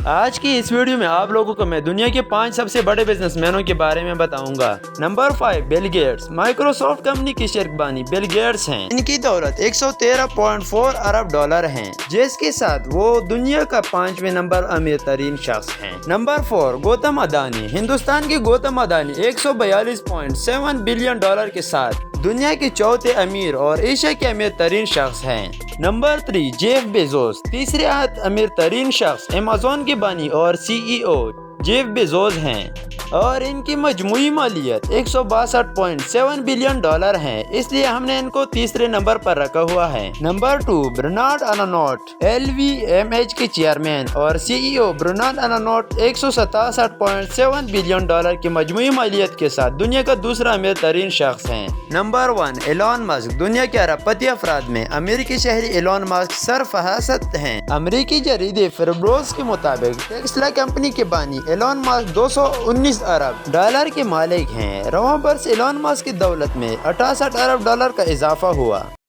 آج کی اس ویڈیو میں آپ لوگوں کو میں دنیا کے 5 سب سے بڑے بزنس مینوں کے بارے میں بتاؤں گا۔ Number 5 Bill Gates. Microsoft company کے شرک بانی بل گیٹس ہیں۔ ان کی دولت 113.4 ارب ڈالر ہیں، جس کے ساتھ وہ دنیا کا 5ویں نمبر امیر ترین شخص ہیں۔ نمبر 4 گوتم اڈانی۔ ہندوستان کے گوتم اڈانی 142.7 بلین ڈالر کے ساتھ دنیا کے چوتھے امیر اور ایشیا کے امیر ترین شخص ہیں۔ Number 3 Jeff Bezos. تیسرے امیر ترین شخص ایمیزون کے بانی اور CEO جیف بیزوس ہیں اور ان کی مجموعی مالیت 162.7 بلین ڈالر ہے، اس لیے ہم نے ان کو تیسرے نمبر پر رکھا ہوا ہے۔ Number 2 Bernard Arnault. LVMH کے چیئرمین اور CEO Bernard Arnault 167.7 billion dollar کی مجموعی مالیت کے ساتھ دنیا کا دوسرا امیر ترین شخص ہیں۔ Number 1 Elon Musk. دنیا کے ارب پتی افراد میں امریکی شہری ایلون مسک سرفہرست ہیں۔ امریکی جریدے فوربس کے مطابق ٹیسلا کمپنی کے بانی ایلون مسک 219 ارب ڈالر کے مالک ہیں۔ رواں برس ایلون مسک کی دولت میں 68 ارب ڈالر کا اضافہ ہوا۔